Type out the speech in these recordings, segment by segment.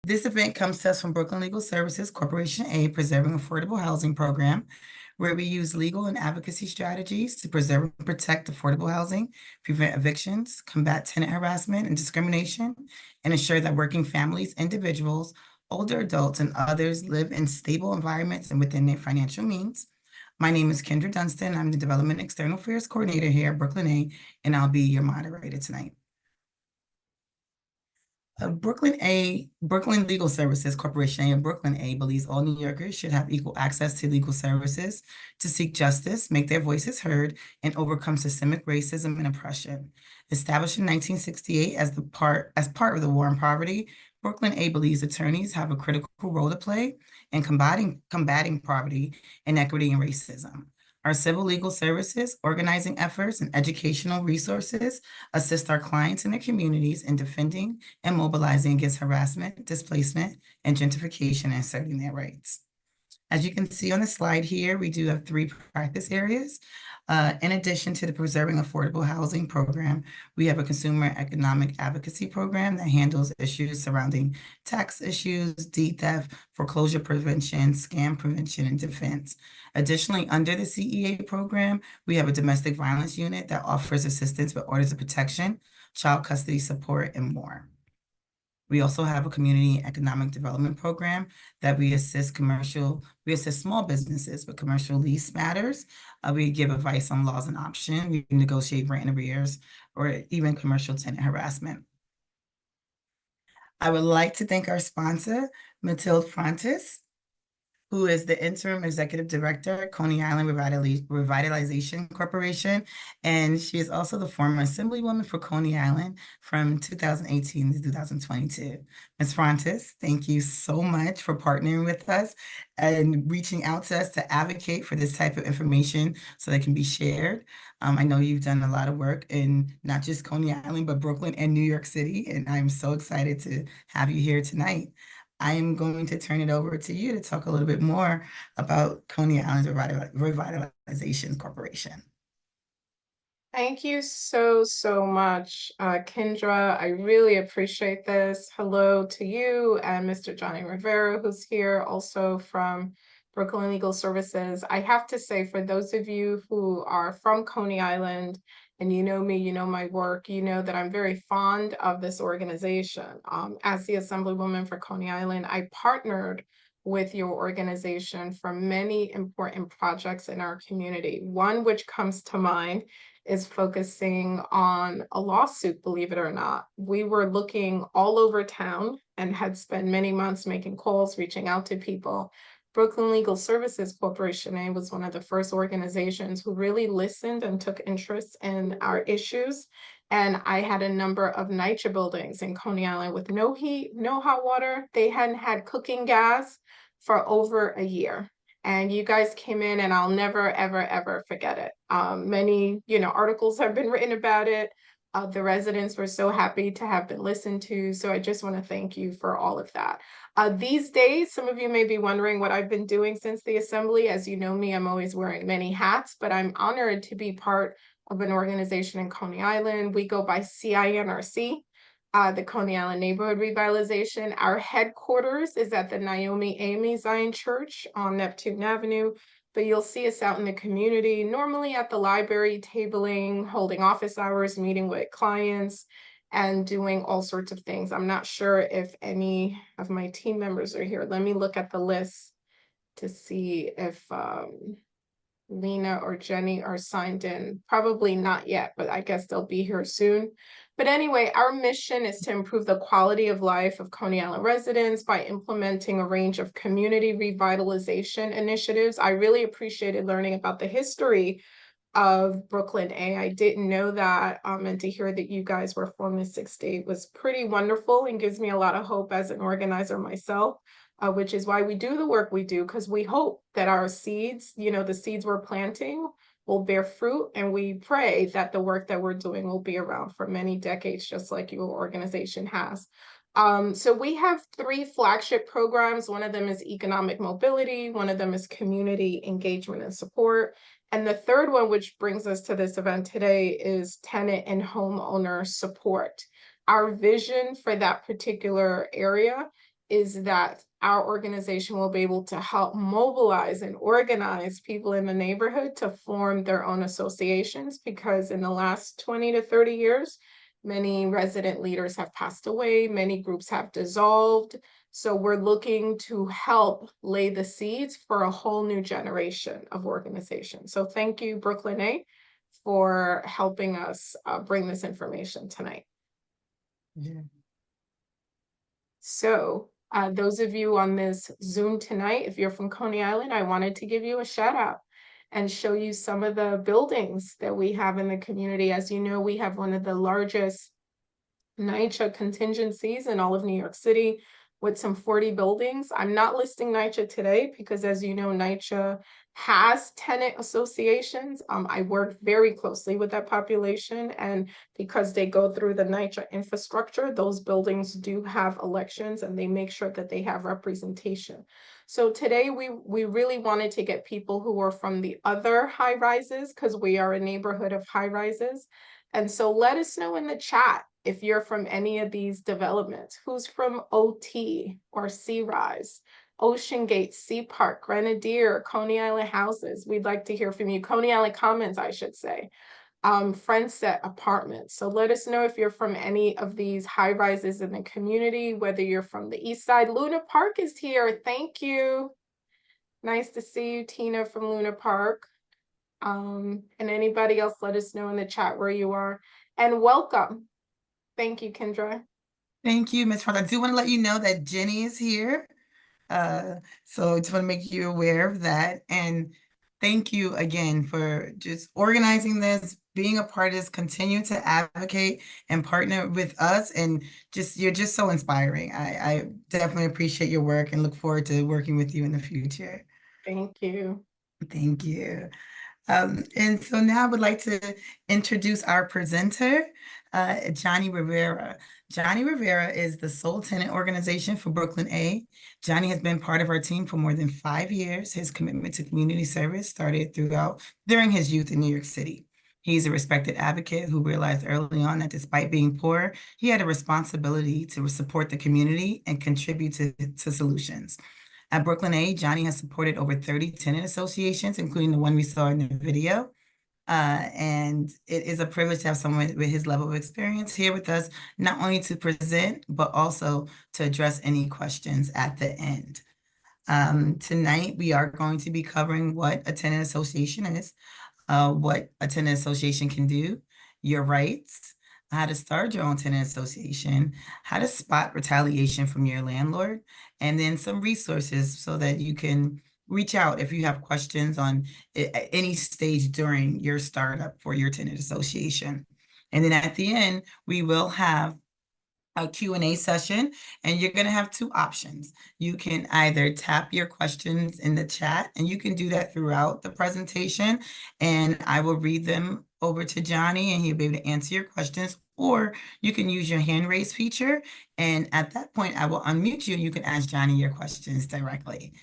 This event comes to us from Brooklyn Legal Services Corporation A, Preserving Affordable Housing Program, where we use legal and advocacy strategies to preserve and protect affordable housing, prevent evictions, combat tenant harassment and discrimination, and ensure that working families, individuals, older adults, and others live in stable environments and within their financial means. My name is Kendra Dunstan. I'm the Development External Affairs Coordinator here at Brooklyn A, and I'll be your moderator tonight. Brooklyn Legal Services Corporation and Brooklyn A believes all New Yorkers should have equal access to legal services to seek justice, make their voices heard, and overcome systemic racism and oppression. Established in 1968 as part of the war on poverty, Brooklyn A believes attorneys have a critical role to play in combating poverty, inequity, and racism. Our civil legal services, organizing efforts, and educational resources assist our clients and their communities in defending and mobilizing against harassment, displacement, and gentrification and asserting their rights. As you can see on the slide here, we do have 3 practice areas. In addition to the Preserving Affordable Housing program, we have a consumer economic advocacy program that handles issues surrounding tax issues, deed theft, foreclosure prevention, scam prevention, and defense. Additionally, under the CEA program, we have a domestic violence unit that offers assistance with orders of protection, child custody support, and more. We also have a community economic development program that we assist small businesses with commercial lease matters. We give advice on laws and options. We negotiate rent and arrears or even commercial tenant harassment. I would like to thank our sponsor, Mathilde Francis, who is the Interim Executive Director at Coney Island Revitalization Corporation. And she is also the former Assemblywoman for Coney Island from 2018 to 2022. Ms. Francis, thank you so much for partnering with us and reaching out to us to advocate for this type of information so that it can be shared. I know you've done a lot of work in not just Coney Island, but Brooklyn and New York City, and I'm so excited to have you here tonight. I am going to turn it over to you to talk a little bit more about Coney Island Revitalization Corporation. Thank you so much, Kendra. I really appreciate this. Hello to you and Mr. Johnny Rivera, who's here also from Brooklyn Legal Services. I have to say, for those of you who are from Coney Island, and you know me, you know my work, you know that I'm very fond of this organization. As the Assemblywoman for Coney Island, I partnered with your organization for many important projects in our community. One which comes to mind is focusing on a lawsuit, believe it or not. We were looking all over town and had spent many months making calls, reaching out to people. Brooklyn Legal Services Corporation A was one of the first organizations who really listened and took interest in our issues. And I had a number of NYCHA buildings in Coney Island with no heat, no hot water. They hadn't had cooking gas for over a year. And you guys came in, and I'll never, ever forget it. Many, articles have been written about it. The residents were so happy to have been listened to. So I just want to thank you for all of that. These days, some of you may be wondering what I've been doing since the assembly. As you know me, I'm always wearing many hats, but I'm honored to be part of an organization in Coney Island. We go by CINRC, the Coney Island Neighborhood Revitalization. Our headquarters is at the Naomi Amy Zion Church on Neptune Avenue, but you'll see us out in the community, normally at the library, tabling, holding office hours, meeting with clients, and doing all sorts of things. I'm not sure if any of my team members are here. Let me look at the list to see if Lena or Jenny are signed in. Probably not yet, but I guess they'll be here soon. But anyway, our mission is to improve the quality of life of Coney Island residents by implementing a range of community revitalization initiatives. I really appreciated learning about the history of Brooklyn A. I didn't know that, and to hear that you guys were formed in '68 was pretty wonderful and gives me a lot of hope as an organizer myself, which is why we do the work we do, because we hope that our seeds, the seeds we're planting, will bear fruit, and we pray that the work that we're doing will be around for many decades, just like your organization has. So we have 3 flagship programs. One of them is economic mobility, one of them is community engagement and support, and the third one, which brings us to this event today, is tenant and homeowner support. Our vision for that particular area is that our organization will be able to help mobilize and organize people in the neighborhood to form their own associations, because in the last 20 to 30 years, many resident leaders have passed away, many groups have dissolved. So we're looking to help lay the seeds for a whole new generation of organizations. So thank you, Brooklyn A, for helping us bring this information tonight. Yeah. So those of you on this Zoom tonight, if you're from Coney Island, I wanted to give you a shout out and show you some of the buildings that we have in the community. As you know, we have one of the largest NYCHA contingencies in all of New York City with some 40 buildings. I'm not listing NYCHA today because, as you know, NYCHA has tenant associations. I work very closely with that population, and because they go through the NYCHA infrastructure, those buildings do have elections and they make sure that they have representation. So today we really wanted to get people who are from the other high rises, because we are a neighborhood of high rises. And so let us know in the chat if you're from any of these developments. Who's from OT or C-Rise, Ocean Gate, Sea Park, Grenadier, Coney Island Houses? We'd like to hear from you. Coney Island Commons, I should say. Friendset Apartments. So let us know if you're from any of these high rises in the community, whether you're from the East Side. Luna Park is here. Thank you. Nice to see you, Tina from Luna Park. And anybody else, let us know in the chat where you are. And welcome. Thank you, Kendra. Thank you, Ms. Ford. I do want to let you know that Jenny is here. So I just want to make you aware of that. And thank you again for just organizing this, being a part of this, continue to advocate and partner with us. And you're just so inspiring. I definitely appreciate your work and look forward to working with you in the future. Thank you. Thank you. And so now I would like to introduce our presenter, Johnny Rivera. Johnny Rivera is the sole tenant organization for Brooklyn A. Johnny has been part of our team for more than 5 years. His commitment to community service started during his youth in New York City. He's a respected advocate who realized early on that despite being poor, he had a responsibility to support the community and contribute to solutions. At Brooklyn A, Johnny has supported over 30 tenant associations, including the one we saw in the video. And it is a privilege to have someone with his level of experience here with us, not only to present, but also to address any questions at the end. Tonight, we are going to be covering what a tenant association is, what a tenant association can do, your rights, how to start your own tenant association, how to spot retaliation from your landlord, and then some resources so that you can reach out if you have questions on any stage during your startup for your tenant association. And then at the end, we will have a Q&A session, and you're going to have two options. You can either tap your questions in the chat, and you can do that throughout the presentation, and I will read them over to Johnny, and he'll be able to answer your questions, or you can use your hand raise feature, and at that point, I will unmute you, and you can ask Johnny your questions directly.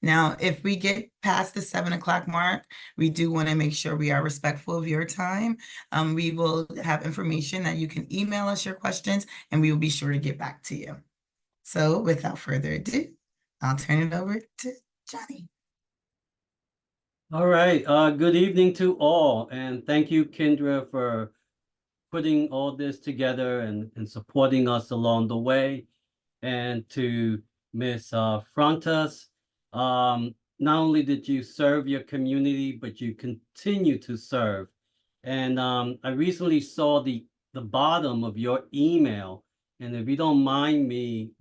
Now, if we get past the 7 o'clock mark, we do want to make sure we are respectful of your time. We will have information that you can email us your questions, and we will be sure to get back to you. So without further ado, I'll turn it over to Johnny. All right. Good evening to all. And thank you, Kendra, for putting all this together and supporting us along the way. And to Ms. Frontas, not only did you serve your community, but you continue to serve. And I recently saw the bottom of your email. And if you don't mind me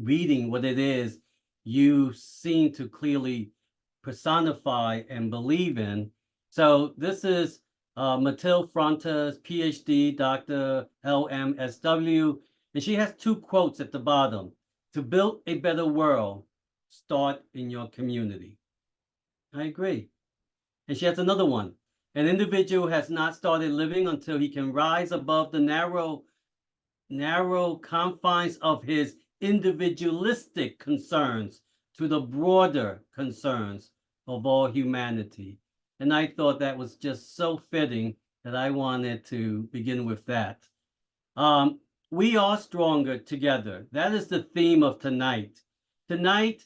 reading what it is, you seem to clearly personify and believe in. So this is Mathilde Frontas, PhD, Dr. LMSW, and she has two quotes at the bottom. To build a better world, start in your community. I agree. And she has another one. An individual has not started living until he can rise above the narrow confines of his individualistic concerns to the broader concerns of all humanity. And I thought that was just so fitting that I wanted to begin with that. we are stronger together. That is the theme of tonight. Tonight,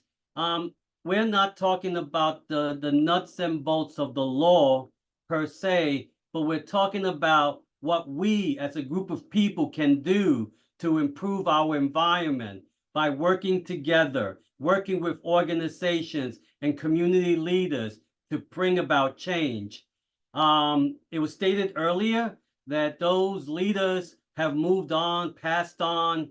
we're not talking about the nuts and bolts of the law per se, but we're talking about what we as a group of people can do to improve our environment by working together, working with organizations and community leaders to bring about change. It was stated earlier that those leaders have moved on, passed on.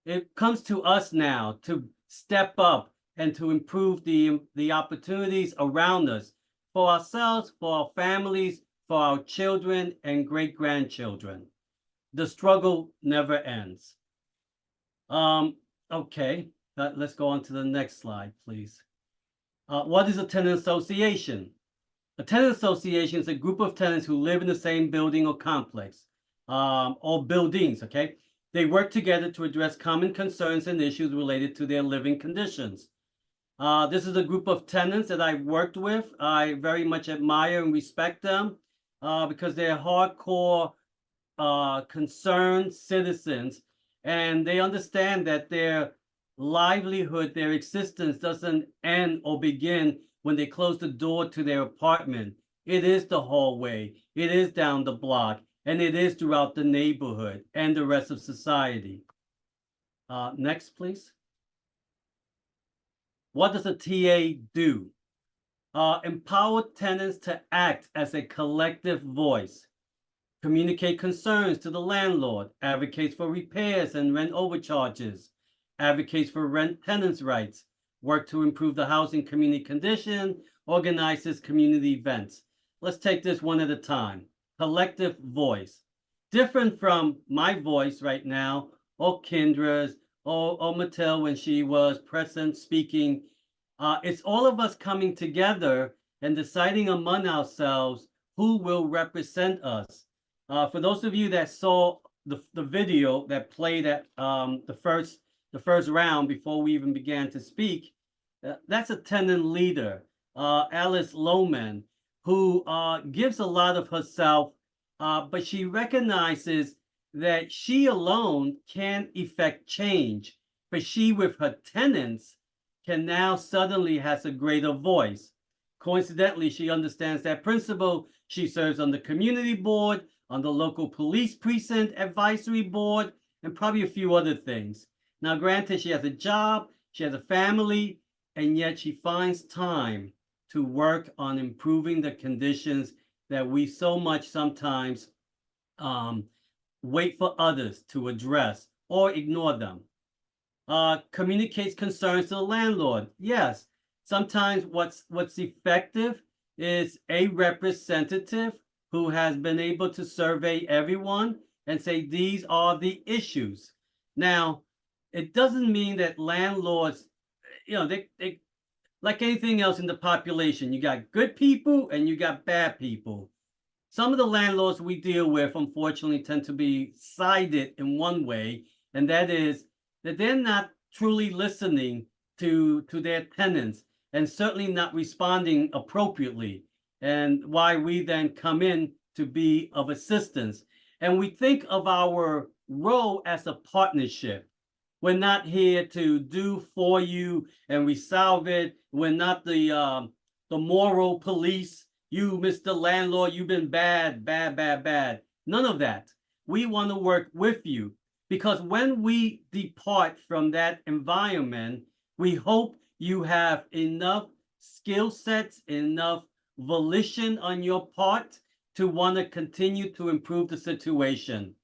It comes to us now to step up and to improve the opportunities around us for ourselves, for our families, for our children and great-grandchildren. The struggle never ends. Okay, let's go on to the next slide, please. What is a tenant association? A tenant association is a group of tenants who live in the same building or complex, or buildings, okay? They work together to address common concerns and issues related to their living conditions. This is a group of tenants that I've worked with. I very much admire and respect them because they're hardcore, concerned citizens, and they understand that their livelihood, their existence doesn't end or begin when they close the door to their apartment. It is the hallway, it is down the block, and it is throughout the neighborhood and the rest of society. Next, please. What does a TA do? Empower tenants to act as a collective voice, communicate concerns to the landlord, advocates for repairs and rent overcharges, advocates for rent tenants' rights, work to improve the housing community condition, organizes community events. Let's take this one at a time. Collective voice. Different from my voice right now, or Kendra's, or Mattel when she was present speaking. It's all of us coming together and deciding among ourselves who will represent us. For those of you that saw the video that played at the first round before we even began to speak, that's a tenant leader, Alice Lohman, who gives a lot of herself, but she recognizes that she alone can't effect change, but she with her tenants can now suddenly has a greater voice. Coincidentally, she understands that principle. She serves on the community board, on the local police precinct advisory board, and probably a few other things. Now, granted, she has a job, she has a family, and yet she finds time to work on improving the conditions that we so much sometimes wait for others to address or ignore them. Communicates concerns to the landlord. Yes, sometimes what's effective is a representative who has been able to survey everyone and say, these are the issues. Now, it doesn't mean that landlords, they like anything else in the population, you got good people and you got bad people. Some of the landlords we deal with, unfortunately, tend to be sided in one way, and that is that they're not truly listening to their tenants and certainly not responding appropriately, and why we then come in to be of assistance. And we think of our role as a partnership. We're not here to do for you and resolve it. We're not the moral police. You, Mr. Landlord, you've been bad. None of that. We want to work with you, because when we depart from that environment, we hope you have enough skill sets, enough volition on your part to want to continue to improve the situation.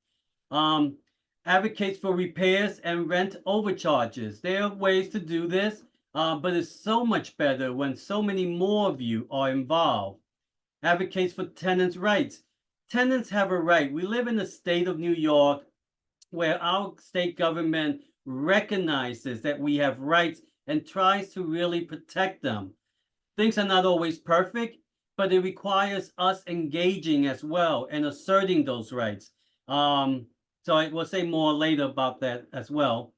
Advocates for repairs and rent overcharges. There are ways to do this, but it's so much better when so many more of you are involved. Advocates for tenants' rights. Tenants have a right. We live in the state of New York where our state government recognizes that we have rights and tries to really protect them. Things are not always perfect, but it requires us engaging as well and asserting those rights. So I will say more later about that as well.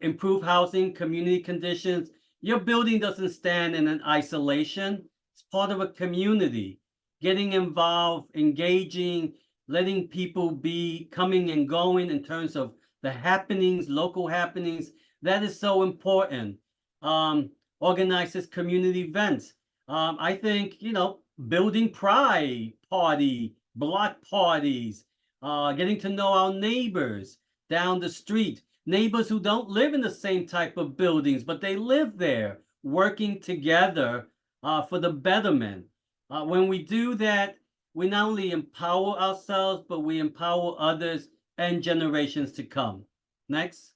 Improve housing, community conditions. Your building doesn't stand in an isolation. It's part of a community. Getting involved, engaging, letting people be coming and going in terms of the happenings, local happenings. That is so important. Organizes community events. I think, building pride party, block parties, getting to know our neighbors down the street, neighbors who don't live in the same type of buildings, but they live there, working together for the betterment. When we do that, we not only empower ourselves, but we empower others and generations to come. Next.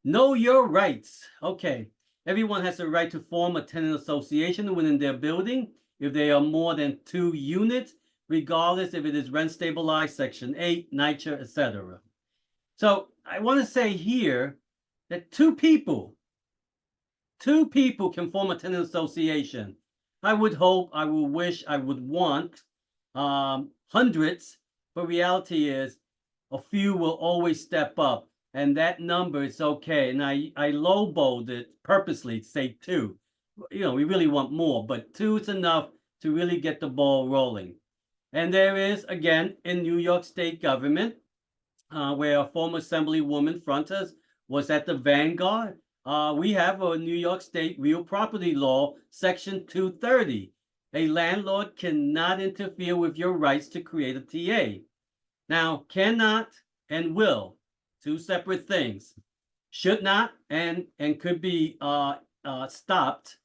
Know your rights. Okay. Everyone has the right to form a tenant association within their building if they are more than 2 units, regardless if it is rent stabilized, Section 8, NYCHA, etc. So I want to say here that two people can form a tenant association. I would hope, I would wish, I would want hundreds, but reality is a few will always step up, and that number is okay. And I lowballed it purposely to say 2. We really want more, but 2 is enough to really get the ball rolling. And there is, again, in New York State government, where a former Assemblywoman Frontas was at the vanguard. We have a New York State real property law, Section 230. A landlord cannot interfere with your rights to create a TA. Now, cannot and will, 2 separate things. Should not and could be stopped,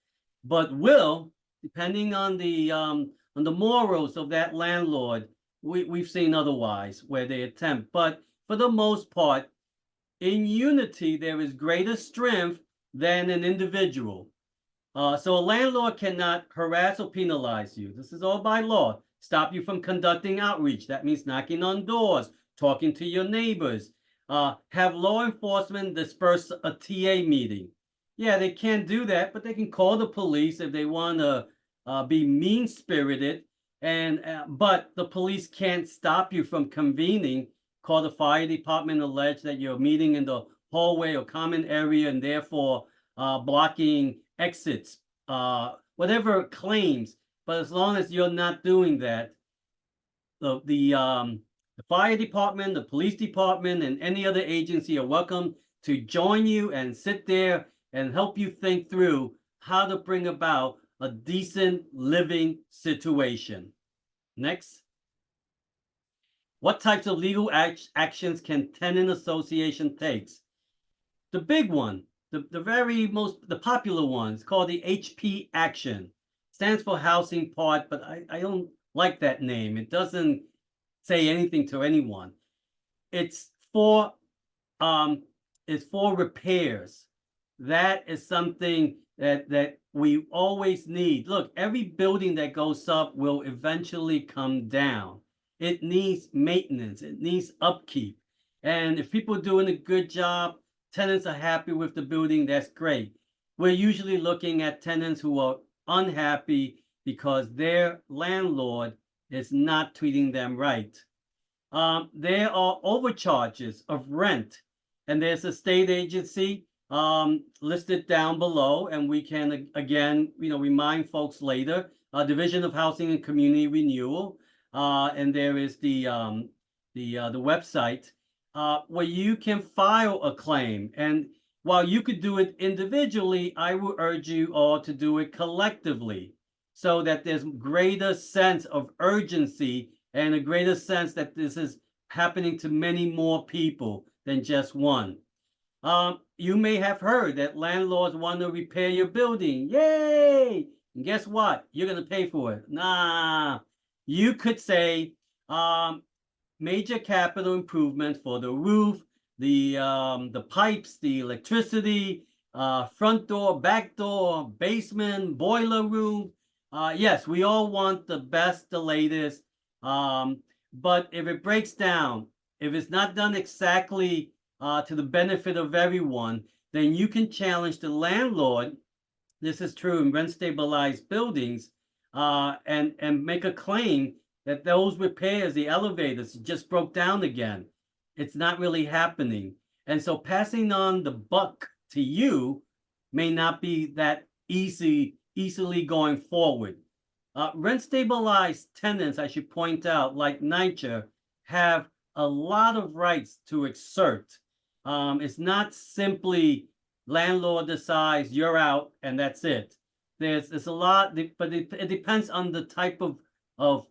but will, depending on the morals of that landlord, we've seen otherwise where they attempt. But for the most part, in unity, there is greater strength than an individual. So a landlord cannot harass or penalize you. This is all by law. Stop you from conducting outreach. That means knocking on doors, talking to your neighbors. Have law enforcement disperse a TA meeting. Yeah, they can't do that, but they can call the police if they want to be mean-spirited. But the police can't stop you from convening. Call the fire department, allege that you're meeting in the hallway or common area and therefore blocking exits, whatever claims. But as long as you're not doing that, the fire department, the police department, and any other agency are welcome to join you and sit there and help you think through how to bring about a decent living situation. Next. What types of legal actions can tenant association take? The big one, the popular one is called the HP action. Stands for housing part, but I don't like that name. It doesn't say anything to anyone. It's for repairs. That is something that we always need. Look, every building that goes up will eventually come down. It needs maintenance. It needs upkeep. And if people are doing a good job, tenants are happy with the building, that's great. We're usually looking at tenants who are unhappy because their landlord is not treating them right. There are overcharges of rent, and there's a state agency listed down below, and we can again, remind folks later. Division of Housing and Community Renewal, and there is the website where you can file a claim. And while you could do it individually, I will urge you all to do it collectively, so that there's greater sense of urgency and a greater sense that this is happening to many more people than just one. You may have heard that landlords want to repair your building. Yay! And guess what? You're going to pay for it. Nah. You could say major capital improvements for the roof, the pipes, the electricity, front door, back door, basement, boiler room. Yes, we all want the best, the latest. But if it breaks down, if it's not done exactly to the benefit of everyone, then you can challenge the landlord. This is true in rent stabilized buildings, and make a claim that those repairs, the elevators just broke down again. It's not really happening. And so passing on the buck to you may not be that easily going forward. Rent stabilized tenants, I should point out, like NYCHA, have a lot of rights to exert. It's not simply landlord decides you're out and that's it. There's a lot, but it depends on the type of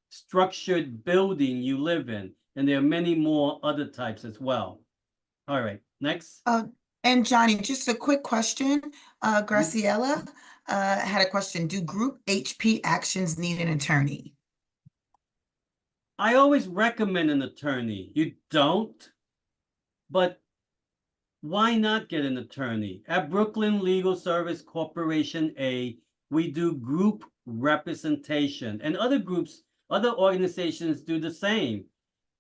structured building you live in, and there are many more other types as well. All right, next. And Johnny, just a quick question. Graciela had a question. Do group HP actions need an attorney? I always recommend an attorney. You don't, but why not get an attorney? At Brooklyn Legal Service Corporation A, we do group representation, and other groups, other organizations do the same.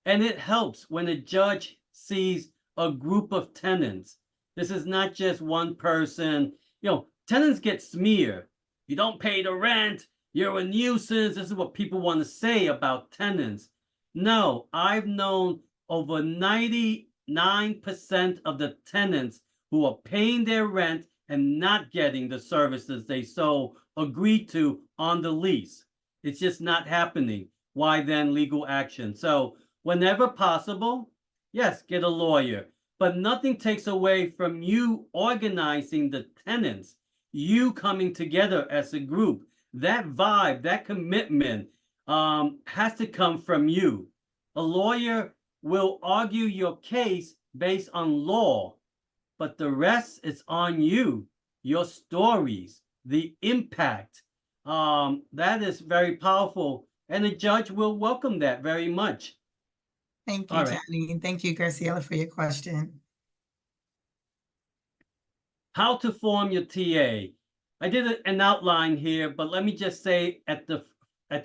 And it helps when a judge sees a group of tenants. This is not just one person. Tenants get smeared. You don't pay the rent. You're a nuisance. This is what people want to say about tenants. No, I've known over 99% of the tenants who are paying their rent and not getting the services they so agreed to on the lease. It's just not happening. Why then legal action? So whenever possible, yes, get a lawyer. But nothing takes away from you organizing the tenants, you coming together as a group. That vibe, that commitment has to come from you. A lawyer will argue your case based on law, but the rest is on you, your stories, the impact. That is very powerful, and a judge will welcome that very much. Thank you, All right. Johnny. And thank you, Graciela, for your question. How to form your TA. I did an outline here, but let me just say at the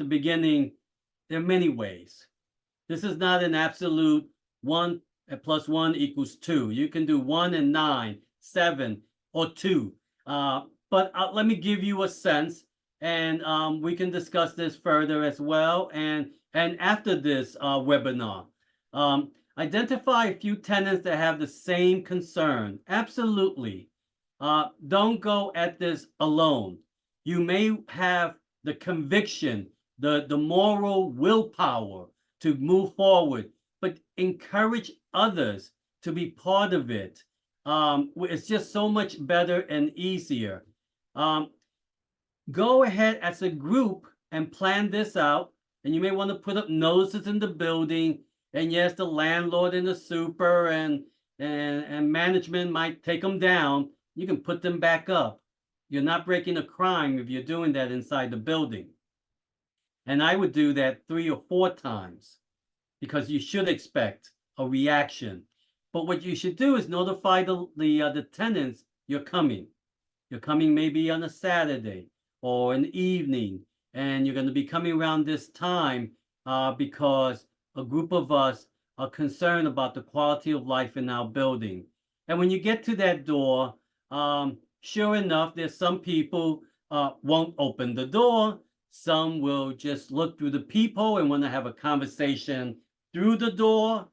beginning, there are many ways. This is not an absolute 1 plus 1 equals 2. You can do 1 and 9, 7, or 2. But let me give you a sense, and we can discuss this further as well. And after this webinar, identify a few tenants that have the same concern. Absolutely. Don't go at this alone. You may have the conviction, the moral willpower to move forward, but encourage others to be part of it. It's just so much better and easier. Go ahead as a group and plan this out. And you may want to put up notices in the building. And yes, the landlord and the super and management might take them down. You can put them back up. You're not breaking a crime if you're doing that inside the building. And I would do that 3 or 4 times because you should expect a reaction. But what you should do is notify the tenants you're coming. You're coming maybe on a Saturday or an evening, and you're going to be coming around this time because a group of us are concerned about the quality of life in our building. And when you get to that door, sure enough, there's some people won't open the door. Some will just look through the peephole and want to have a conversation through the door.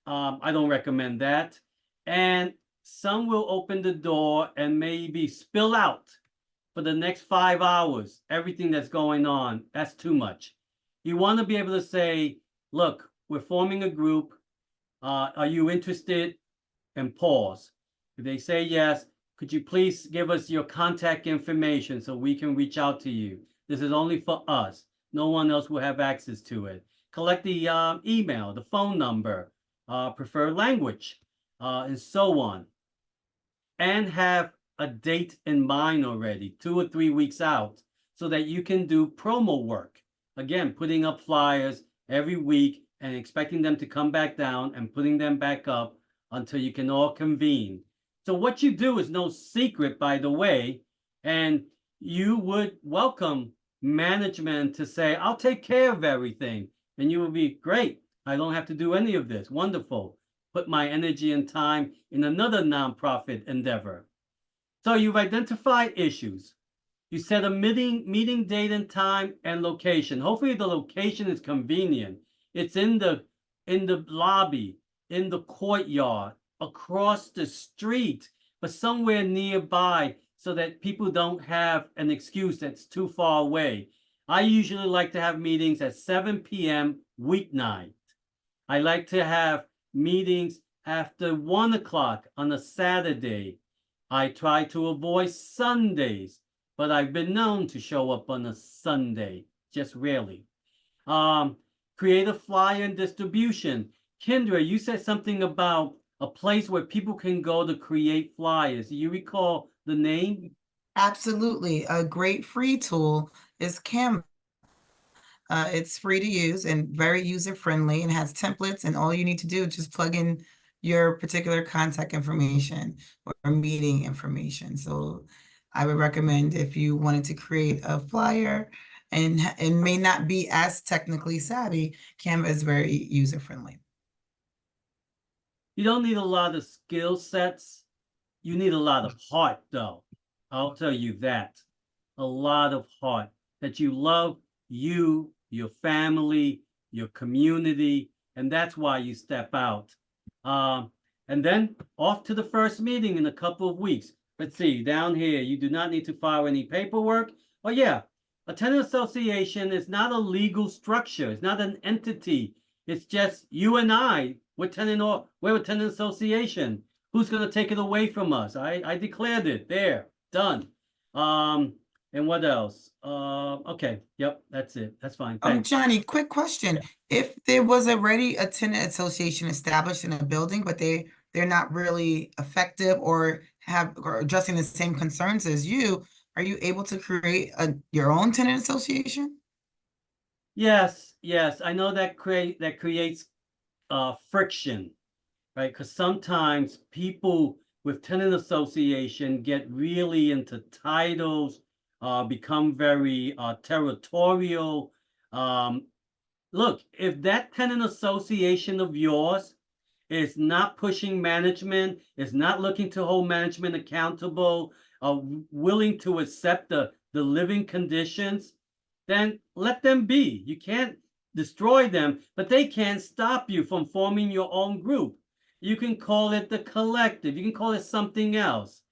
I don't recommend that. And some will open the door and maybe spill out for the next 5 hours, everything that's going on. That's too much. You want to be able to say, look, we're forming a group. Are you interested? And pause. If they say yes, could you please give us your contact information so we can reach out to you? This is only for us. No one else will have access to it. Collect the email, the phone number, preferred language, and so on. And have a date in mind already, 2 or 3 weeks out, so that you can do promo work. Again, putting up flyers every week and expecting them to come back down and putting them back up until you can all convene. So what you do is no secret, by the way, and you would welcome management to say, I'll take care of everything. And you will be, great. I don't have to do any of this. Wonderful. Put my energy and time in another nonprofit endeavor. So you've identified issues. You set a meeting date and time and location. Hopefully the location is convenient. It's in the lobby, in the courtyard, across the street, but somewhere nearby so that people don't have an excuse that's too far away. I usually like to have meetings at 7 p.m. weeknight. I like to have meetings after 1 o'clock on a Saturday. I try to avoid Sundays, but I've been known to show up on a Sunday, just rarely. Create a flyer and distribution. Kendra, you said something about a place where people can go to create flyers. Do you recall the name? Absolutely. A great free tool is Canva. It's free to use and very user friendly and has templates, and all you need to do is just plug in your particular contact information or meeting information. So I would recommend, if you wanted to create a flyer and may not be as technically savvy, Canva is very user friendly. You don't need a lot of skill sets. You need a lot of heart, though. I'll tell you that. A lot of heart that you love you, your family, your community, and that's why you step out. And then off to the first meeting in a couple of weeks. Let's see, down here, you do not need to file any paperwork. Oh, yeah, a tenant association is not a legal structure. It's not an entity. It's just you and I. We're a tenant association. Who's going to take it away from us? I declared it. There, done. And what else? Okay, yep, that's it. That's fine. Thanks. Johnny, quick question. If there was already a tenant association established in a building, but they're not really effective or addressing the same concerns as you, are you able to create your own tenant association? Yes, yes, I know that creates friction, right? Because sometimes people with tenant association get really into titles, become very territorial. Look, if that tenant association of yours is not pushing management, is not looking to hold management accountable, willing to accept the living conditions, then let them be. You can't destroy them, but they can't stop you from forming your own group. You can call it the collective. You can call it something else.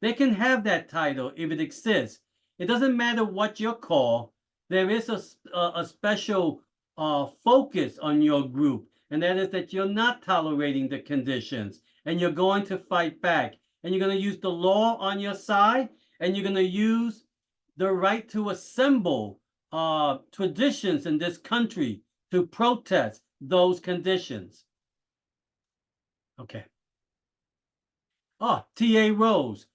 They can have that title if it exists. It doesn't matter what your call. There is a special focus on your group, and that is that you're not tolerating the conditions, and you're going to fight back, and you're going to use the law on your side, and you're going to use the right to assemble traditions in this country to protest those conditions. Okay. Oh, TA Rose.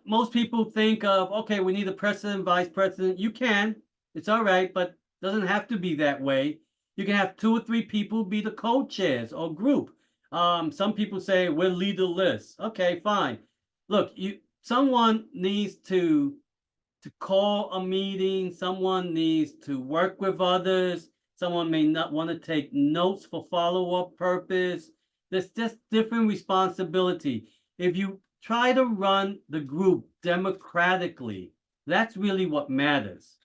Most people think of, okay, we need a president, vice president. You can, it's all right, but doesn't have to be that way. You can have 2 or 3 people be the co-chairs or group. Some people say we're leaderless. Okay, fine. Look, someone needs to call a meeting. Someone needs to work with others. Someone may not want to take notes for follow-up purpose. There's just different responsibility. If you try to run the group democratically, that's really what matters.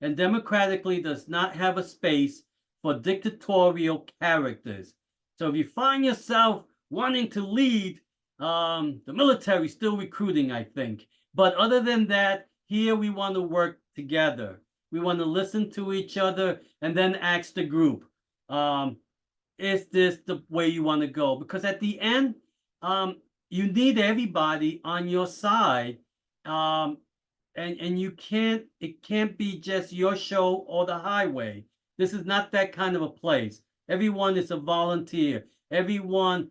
And democratically does not have a space for dictatorial characters. So if you find yourself wanting to lead, the military is still recruiting, I think. But other than that, here we want to work together. We want to listen to each other and then ask the group, is this the way you want to go? Because at the end, you need everybody on your side. And it can't be just your show or the highway. This is not that kind of a place. Everyone is a volunteer. Everyone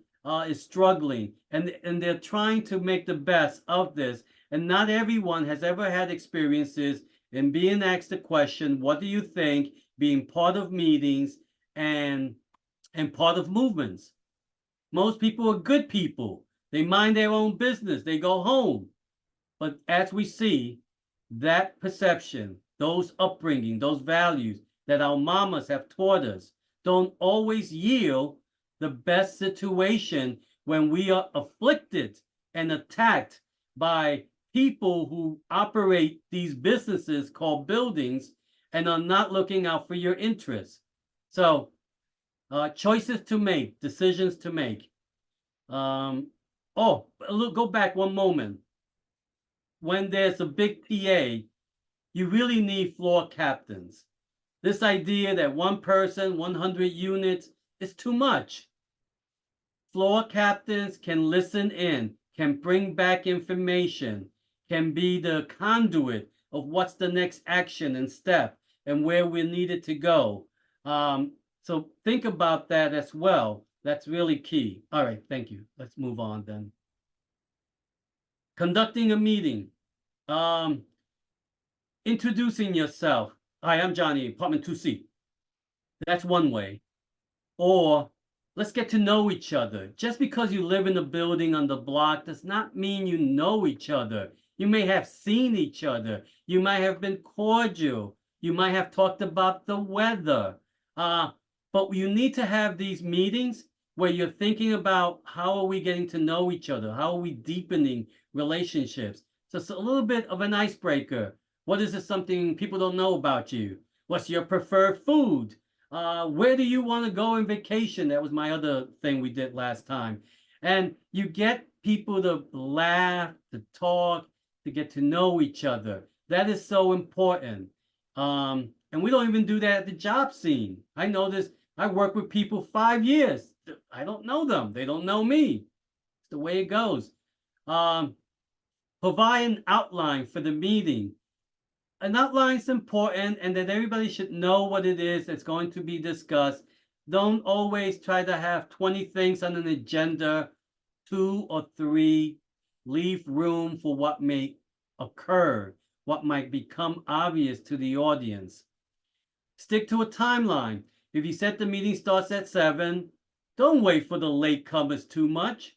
is struggling, and they're trying to make the best of this. And not everyone has ever had experiences in being asked the question, what do you think, being part of meetings and part of movements. Most people are good people. They mind their own business. They go home. But as we see, that perception, those upbringing, those values that our mamas have taught us don't always yield the best situation when we are afflicted and attacked by people who operate these businesses called buildings and are not looking out for your interests. So choices to make, decisions to make. Go back one moment. When there's a big TA, you really need floor captains. This idea that one person, 100 units is too much. Floor captains can listen in, can bring back information, can be the conduit of what's the next action and step and where we're needed to go. So think about that as well. That's really key. All right, thank you. Let's move on then. Conducting a meeting. Introducing yourself. Hi, I'm Johnny, apartment 2C. That's one way. Or let's get to know each other. Just because you live in a building on the block does not mean you know each other. You may have seen each other. You might have been cordial. You might have talked about the weather. But you need to have these meetings where you're thinking about how are we getting to know each other? How are we deepening relationships? So it's a little bit of an icebreaker. What is this something people don't know about you? What's your preferred food? Where do you want to go on vacation? That was my other thing we did last time. And you get people to laugh, to talk, to get to know each other. That is so important. And we don't even do that at the job scene. I know this. I work with people 5 years. I don't know them. They don't know me. It's the way it goes. Provide an outline for the meeting. An outline is important, and that everybody should know what it is that's going to be discussed. Don't always try to have 20 things on an agenda, 2 or 3. Leave room for what may occur, what might become obvious to the audience. Stick to a timeline. If you said the meeting starts at 7, don't wait for the latecomers too much.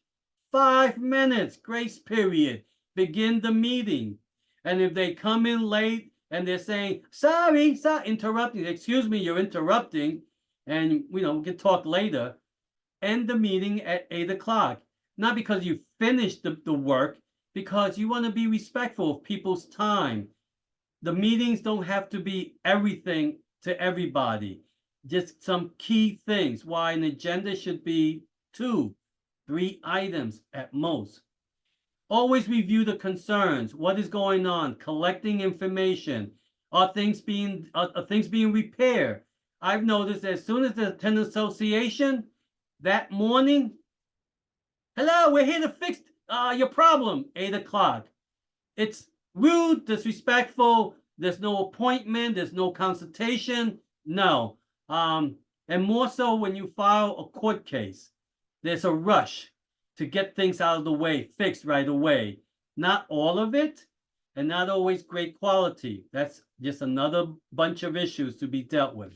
5 minutes, grace period. Begin the meeting. And if they come in late and they're saying, sorry, interrupting, excuse me, you're interrupting, and we can talk later, end the meeting at 8 o'clock. Not because you finished the work, because you want to be respectful of people's time. The meetings don't have to be everything to everybody. Just some key things. Why an agenda should be 2, 3 items at most. Always review the concerns. What is going on? Collecting information. Are things being repaired? I've noticed as soon as the tenant association that morning, hello, we're here to fix your problem. 8 o'clock. It's rude, disrespectful. There's no appointment. There's no consultation. No. And more so when you file a court case, there's a rush to get things out of the way, fixed right away. Not all of it, and not always great quality. That's just another bunch of issues to be dealt with.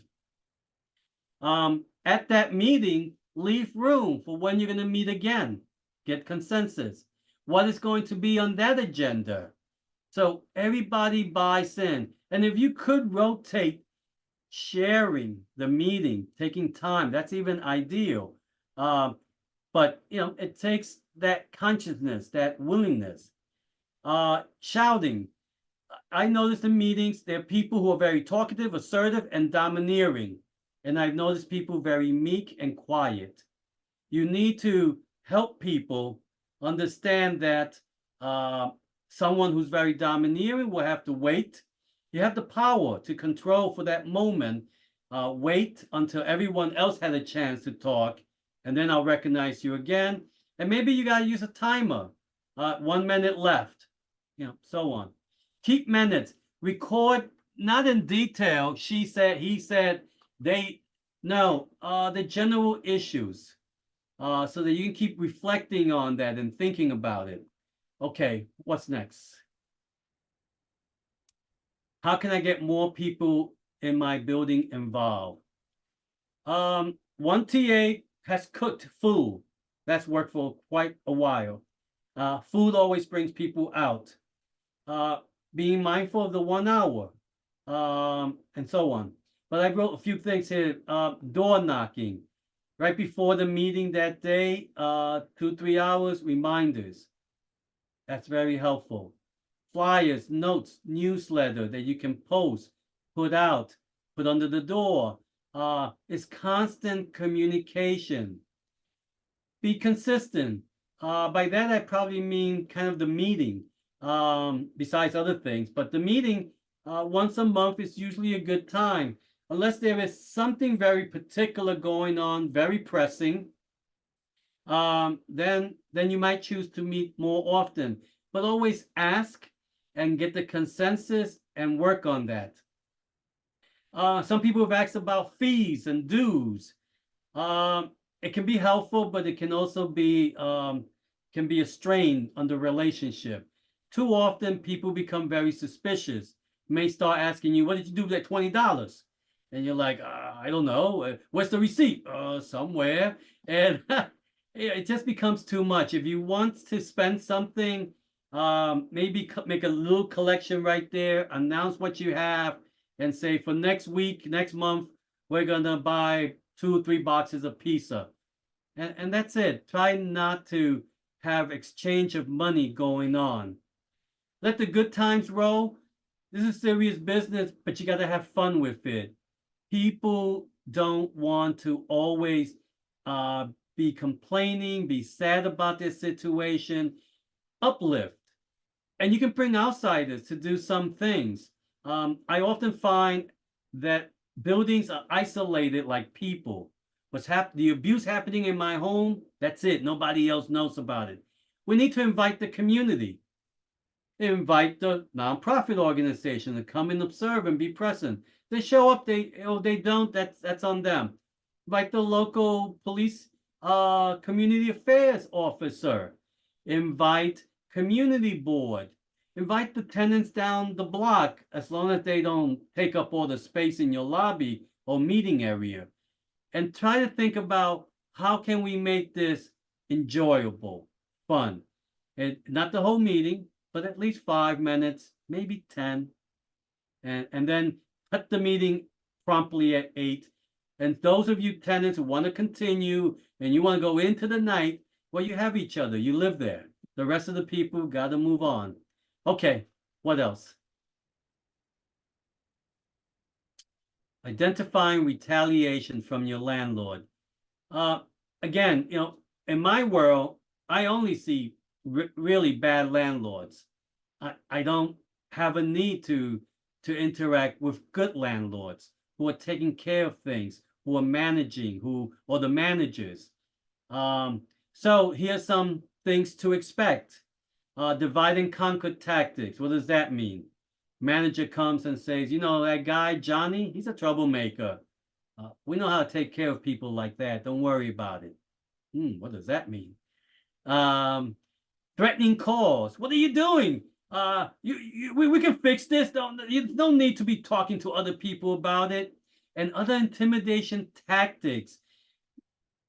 At that meeting, leave room for when you're going to meet again. Get consensus. What is going to be on that agenda? So everybody buys in. And if you could rotate sharing the meeting, taking time, that's even ideal. But it takes that consciousness, that willingness. Shouting. I noticed in meetings there are people who are very talkative, assertive, and domineering. And I've noticed people very meek and quiet. You need to help people understand that someone who's very domineering will have to wait. You have the power to control for that moment. Wait until everyone else had a chance to talk, and then I'll recognize you again. And maybe you got to use a timer. 1 minute left, so on. Keep minutes. Record, not in detail, she said, he said, they, no, the general issues. So that you can keep reflecting on that and thinking about it. Okay, what's next? How can I get more people in my building involved? One TA has cooked food. That's worked for quite a while. Food always brings people out. Being mindful of the 1 hour, and so on. But I wrote a few things here. Door knocking. Right before the meeting that day, 2-3 hours, reminders. That's very helpful. Flyers, notes, newsletter that you can post, put out, put under the door. It's constant communication. Be consistent. By that, I probably mean kind of the meeting, besides other things. But the meeting, Once a month is usually a good time, unless there is something very particular going on, very pressing. Then you might choose to meet more often, but always ask and get the consensus and work on that. Some people have asked about fees and dues. It can be helpful, but it can also be a strain on the relationship. Too often, people become very suspicious. May start asking you, "What did you do with that $20?" And you're like, "I don't know. Where's the receipt? Somewhere." And it just becomes too much. If you want to spend something, maybe make a little collection right there. Announce what you have, and say, for next week, next month, we're gonna buy 2 or 3 boxes of pizza, and that's it. Try not to have exchange of money going on. Let the good times roll. This is serious business, but you got to have fun with it. People don't want to always be complaining, be sad about their situation. Uplift. And you can bring outsiders to do some things. I often find that buildings are isolated like people. The abuse happening in my home, that's it. Nobody else knows about it. We need to invite the community. Invite the nonprofit organization to come and observe and be present. They show up, they don't, that's on them. Invite the local police community affairs officer. Invite community board. Invite the tenants down the block, as long as they don't take up all the space in your lobby or meeting area. And try to think about, how can we make this enjoyable, fun? And not the whole meeting, but at least 5 minutes, maybe 10. And then cut the meeting promptly at 8. And those of you tenants who want to continue and you want to go into the night, well, you have each other. You live there. The rest of the people got to move on. Okay, what else? Identifying retaliation from your landlord. Again, in my world, I only see really bad landlords. I don't have a need to interact with good landlords who are taking care of things, who are managing, or the managers. So here's some things to expect. Divide and conquer tactics. What does that mean? Manager comes and says, that guy, Johnny, he's a troublemaker. We know how to take care of people like that. Don't worry about it. What does that mean? Threatening calls. What are you doing? We can fix this. You don't need to be talking to other people about it. And other intimidation tactics.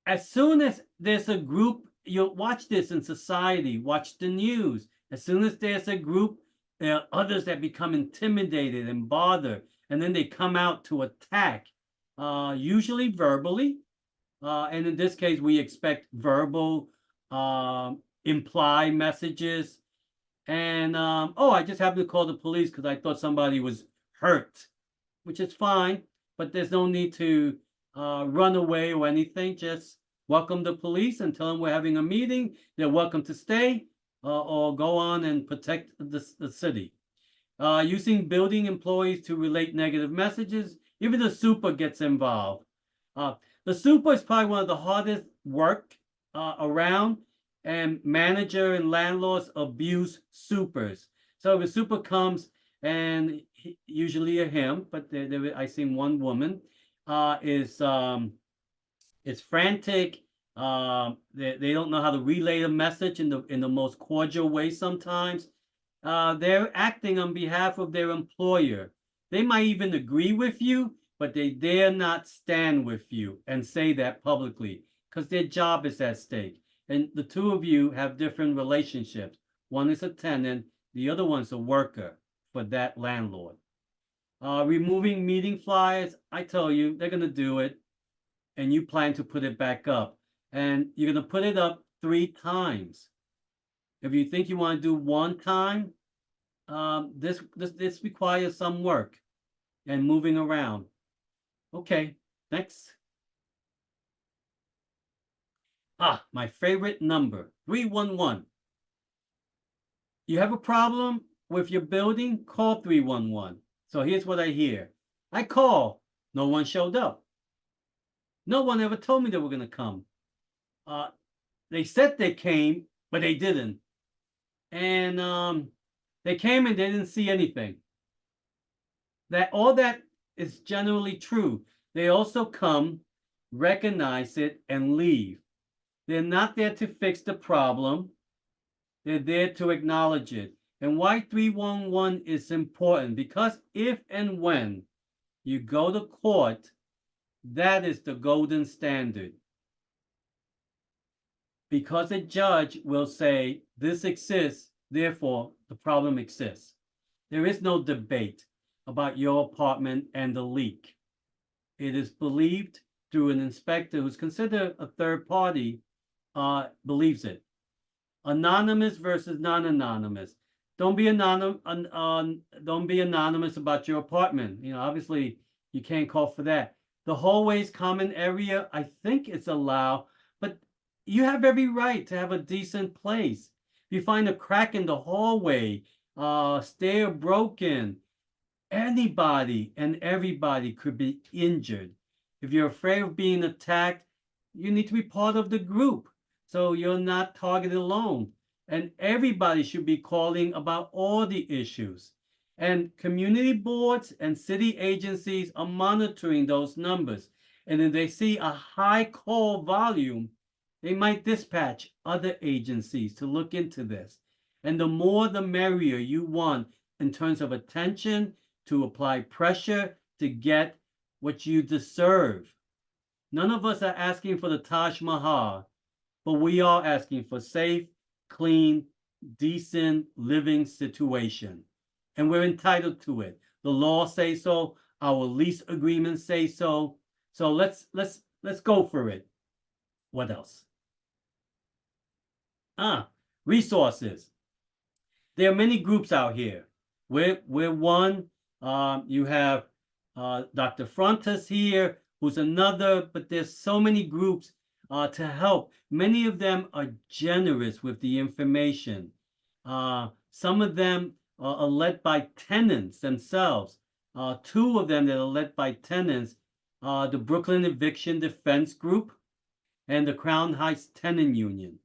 As soon as there's a group, you'll watch this in society, watch the news. As soon as there's a group, there are others that become intimidated and bothered, and then they come out to attack, usually verbally. And in this case, we expect verbal imply messages. And, I just happened to call the police because I thought somebody was hurt, which is fine, but there's no need to run away or anything. Just welcome the police and tell them we're having a meeting. They're welcome to stay or go on and protect the city. Using building employees to relate negative messages. Even the super gets involved. The super is probably one of the hardest work around, and manager and landlords abuse supers. So if a super comes, and usually a him, but I seen one woman is frantic. They don't know how to relay a message in the most cordial way sometimes. They're acting on behalf of their employer. They might even agree with you, but they dare not stand with you and say that publicly because their job is at stake. And the two of you have different relationships. One is a tenant, the other one's a worker for that landlord. Removing meeting flyers, I tell you, they're going to do it, and you plan to put it back up. And you're going to put it up 3 times. If you think you want to do 1 time, this requires some work and moving around. Okay, next. My favorite number, 311. You have a problem with your building, call 311. So here's what I hear. I call, no one showed up. No one ever told me they were going to come. They said they came, but they didn't. And they came and they didn't see anything. That all that is generally true. They also come, recognize it, and leave. They're not there to fix the problem. They're there to acknowledge it. And why 311 is important, because if and when you go to court, that is the golden standard. Because a judge will say, this exists, therefore the problem exists. There is no debate about your apartment and the leak. It is believed through an inspector who's considered a third party, believes it. Anonymous versus non-anonymous. Don't be anonymous. Don't be anonymous about your apartment. You know, obviously, you can't call for that. The hallways, common area, I think it's allowed, but you have every right to have a decent place. If you find a crack in the hallway, stair broken, anybody and everybody could be injured. If you're afraid of being attacked, you need to be part of the group so you're not targeted alone. And everybody should be calling about all the issues. And community boards and city agencies are monitoring those numbers. And if they see a high call volume, they might dispatch other agencies to look into this. And the more the merrier you want in terms of attention, to apply pressure to get what you deserve. None of us are asking for the Taj Mahal, but we are asking for safe, clean, decent living situation. And we're entitled to it. The law says so, our lease agreements say so. So let's go for it. What else? Resources. There are many groups out here. We're one. You have Dr. Frontas here, who's another, but there's so many groups to help. Many of them are generous with the information. Some of them are led by tenants themselves. Two of them that are led by tenants, the Brooklyn Eviction Defense Group and the Crown Heights Tenant Union.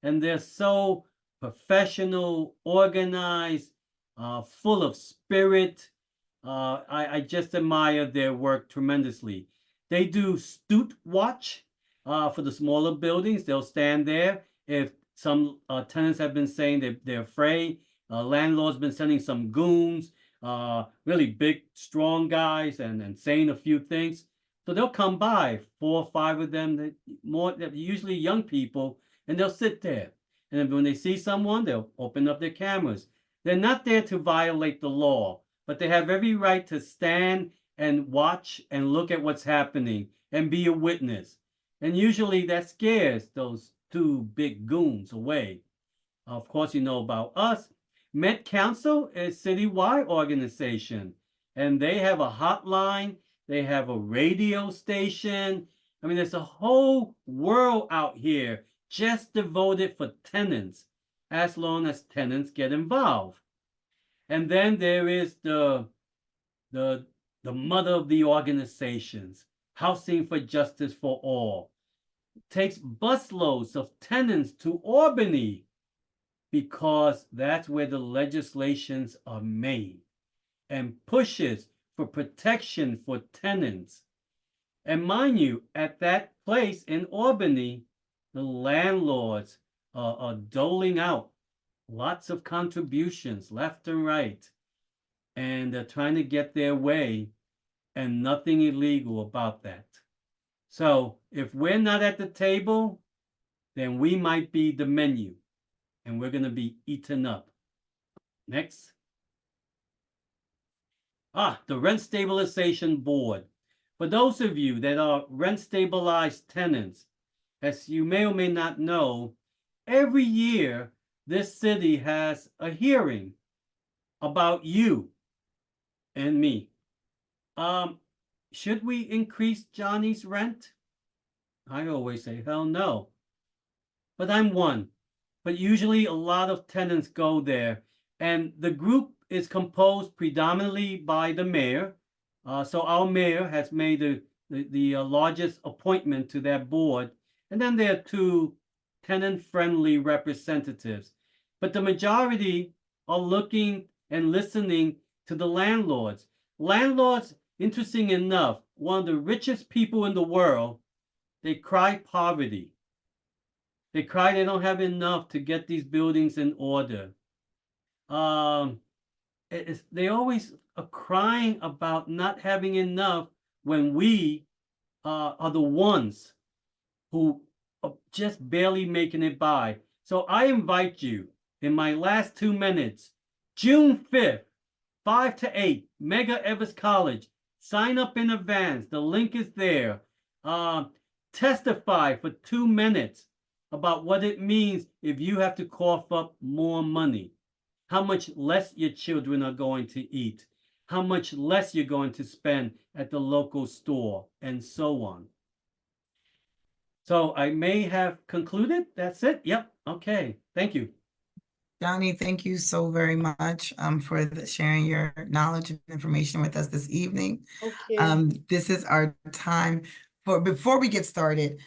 And they're so professional, organized, full of spirit. I just admire their work tremendously. They do Stoot Watch for the smaller buildings. They'll stand there. If some tenants have been saying that they're afraid, landlord's been sending some goons, really big, strong guys, and saying a few things. So they'll come by, 4 or 5 of them, usually young people, and they'll sit there. And then when they see someone, they'll open up their cameras. They're not there to violate the law, but they have every right to stand and watch and look at what's happening and be a witness. And usually that scares those 2 big goons away. Of course, you know about us. Met Council is a citywide organization, and they have a hotline. They have a radio station. I mean, there's a whole world out here just devoted for tenants, as long as tenants get involved. And then there is the mother of the organizations, Housing for Justice for All. It takes busloads of tenants to Albany because that's where the legislations are made, and pushes for protection for tenants. And mind you, at that place in Albany, the landlords are doling out lots of contributions left and right, and they're trying to get their way, and nothing illegal about that. So if we're not at the table, then we might be the menu, and we're going to be eaten up. Next. The Rent Stabilization Board. For those of you that are rent stabilized tenants, as you may or may not know, every year this city has a hearing about you and me. Should we increase Johnny's rent? I always say, hell no. But I'm one. But usually a lot of tenants go there And the group is composed predominantly by the mayor. So our mayor has made the largest appointment to that board. And then there are two tenant-friendly representatives. But the majority are looking and listening to the landlords. Landlords, interesting enough, one of the richest people in the world, they cry poverty. They cry they don't have enough to get these buildings in order. They always are crying about not having enough when we are the ones who are just barely making it by. So I invite you in my last 2 minutes, June 5th, 5 to 8, Mega Evers College. Sign up in advance. The link is there. Testify for 2 minutes about what it means if you have to cough up more money, how much less your children are going to eat, how much less you're going to spend at the local store, and so on. So I may have concluded. That's it. Yep. Okay. Thank you. Johnny, thank you so very much for sharing your knowledge and information with us this evening. Thank you. This is our time before we get started.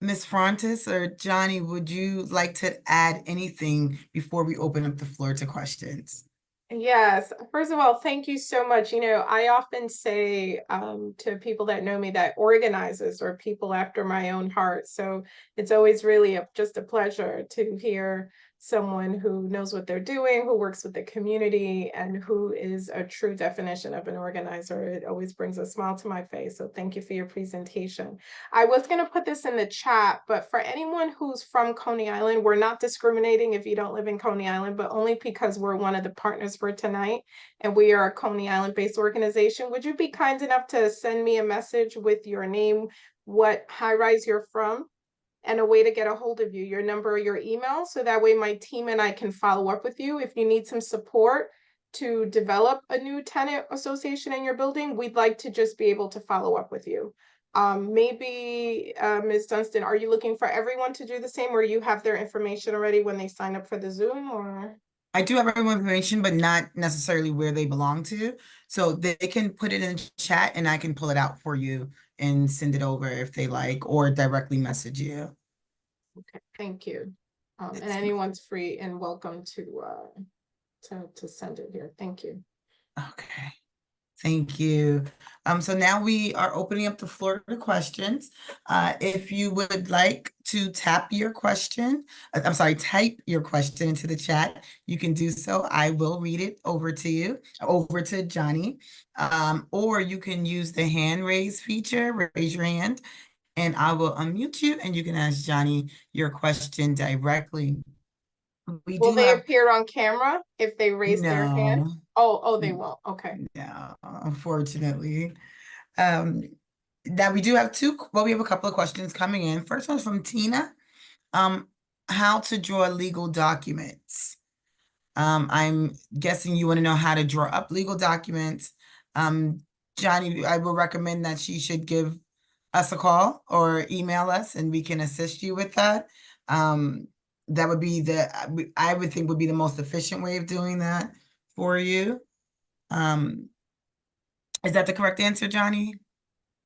Ms. Frontis or Johnny, would you like to add anything before we open up the floor to questions? Yes, first of all, thank you so much. I often say to people that know me that organizers are people after my own heart. So it's always really just a pleasure to hear someone who knows what they're doing, who works with the community, and who is a true definition of an organizer. It always brings a smile to my face. So thank you for your presentation. I was going to put this in the chat, but for anyone who's from Coney Island, we're not discriminating if you don't live in Coney Island, but only because we're one of the partners for tonight and we are a Coney Island based organization. Would you be kind enough to send me a message with your name, what high rise you're from, and a way to get a hold of you, your number or your email, so that way my team and I can follow up with you. If you need some support to develop a new tenant association in your building, we'd like to just be able to follow up with you. Maybe Ms. Dunstan, are you looking for everyone to do the same, or you have their information already when they sign up for the Zoom? Or I do have everyone's information, but not necessarily where they belong to. So they can put it in chat and I can pull it out for you and send it over if they like, or directly message you. okay, thank you. And anyone's free and welcome to send it here. Thank you. Okay. Thank you. So now we are opening up the floor to questions. If you would like to type your question into the chat, you can do so. I will read it over to Johnny. Or you can use the hand raise feature, raise your hand, and I will unmute you and you can ask Johnny your question directly. Will they appear on camera if they raise their hand? No. Oh, they won't. Okay. No, unfortunately. Now we do have we have a couple of questions coming in. First one's from Tina. How to draw legal documents. I'm guessing you want to know how to draw up legal documents. Johnny, I will recommend that she should give us a call or email us and we can assist you with that. That would be I would think would be the most efficient way of doing that for you. Is that the correct answer, Johnny?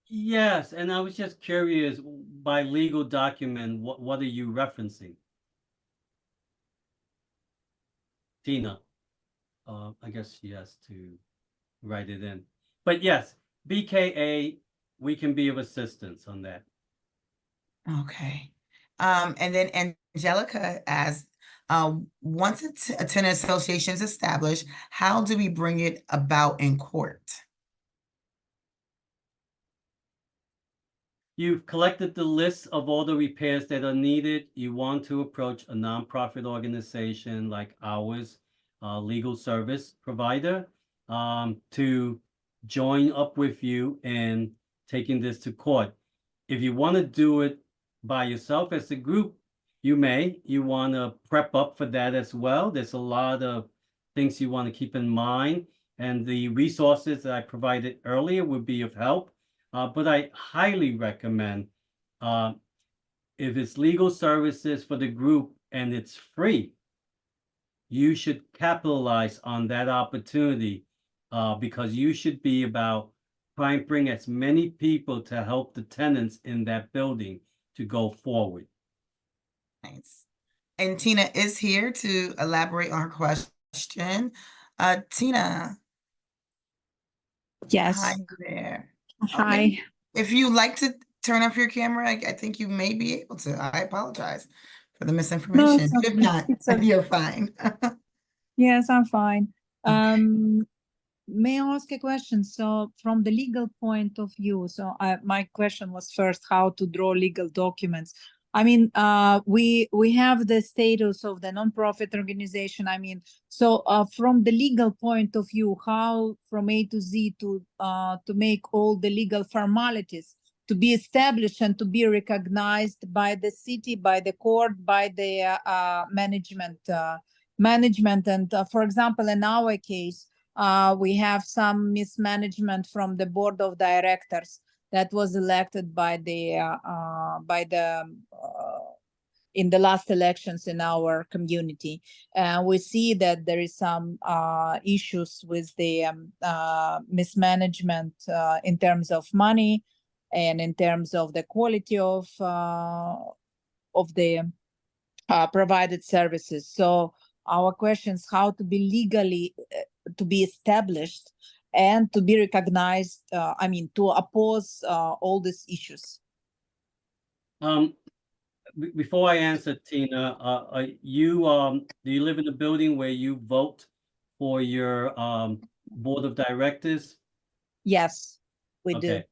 Yes, and I was just curious, by legal document, what are you referencing? Tina, I guess she has to write it in. But yes, BKA, we can be of assistance on that. Okay. And then Angelica asked, once a tenant association is established, how do we bring it about in court? You've collected the list of all the repairs that are needed. You want to approach a nonprofit organization like ours, legal service provider, to join up with you in taking this to court. If you want to do it by yourself as a group, you may. You want to prep up for that as well. There's a lot of things you want to keep in mind, and the resources that I provided earlier would be of help. But I highly recommend, if it's legal services for the group and it's free, you should capitalize on that opportunity, because you should be about trying to bring as many people to help the tenants in that building to go forward. Nice. And Tina is here to elaborate on her question. Tina, Yes. hi there. Hi. If you like to turn off your camera, I think you may be able to. I apologize for the misinformation. it's But if okay. not, It's okay. you're fine. Yes, I'm fine. Okay. May I ask a question? So from the legal point of view, my question was first how to draw legal documents. I mean, we have the status of the nonprofit organization. I mean, so from the legal point of view, how from A to Z to make all the legal formalities to be established and to be recognized by the city, by the court, by the management. And for example, in our case, we have some mismanagement from the board of directors that was elected by the in the last elections in our community. We see that there is some issues with the mismanagement in terms of money and in terms of the quality of the provided services. So our question is how to be legally to be established and to be recognized. I mean, to oppose all these issues. Before I answer, Tina, do you live in a building where you vote for your board of directors? Yes, we Okay. do.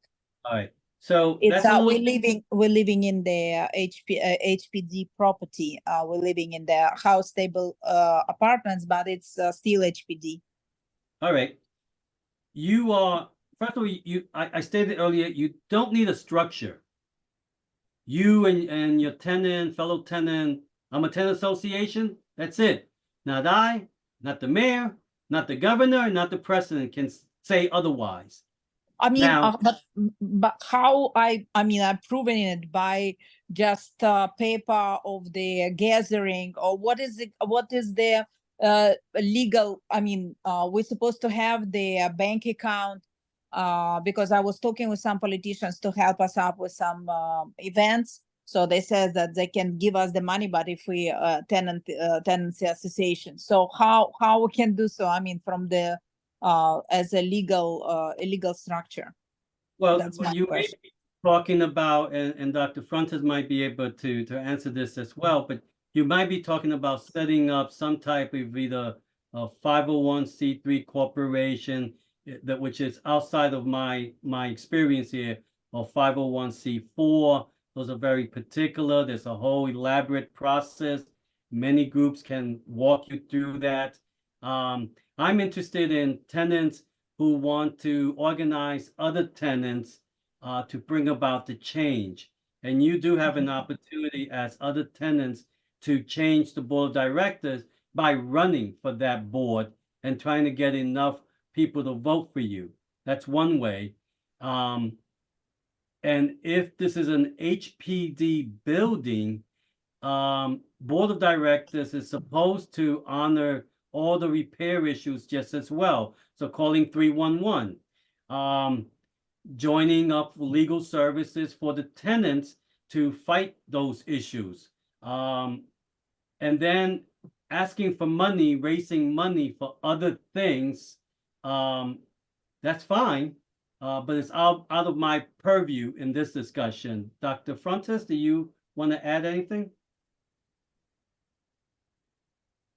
All right. So It's that's a little we're living in the HPD property. We're living in the house stable apartments, but it's still HPD. all right. You are, first of all, I stated earlier, you don't need a structure. You and your tenant, fellow tenant, I'm a tenant association, that's it. Not I, not the mayor, not the governor, not the president can say otherwise. I mean, Now, but how I mean, I've proven it by just paper of the gathering, or what is it? What is the legal? I mean, we're supposed to have the bank account because I was talking with some politicians to help us up with some events. So they said that they can give us the money, but if we tenancy association, so how we can do so? I mean, from the as a legal structure. well, That's my you may question. be talking about, and Dr. Frontes might be able to answer this as well, but you might be talking about setting up some type of either a 501c3 corporation that which is outside of my experience here, or 501c4. Those are very particular. There's a whole elaborate process. Many groups can walk you through that. I'm interested in tenants who want to organize other tenants to bring about the change. And you do have an opportunity as other tenants to change the board of directors by running for that board and trying to get enough people to vote for you. That's one way. And if this is an HPD building, board of directors is supposed to honor all the repair issues just as well. So calling 311, joining up legal services for the tenants to fight those issues, and then asking for money, raising money for other things. That's fine, but it's out of my purview in this discussion. Dr. Frontes, do you want to add anything?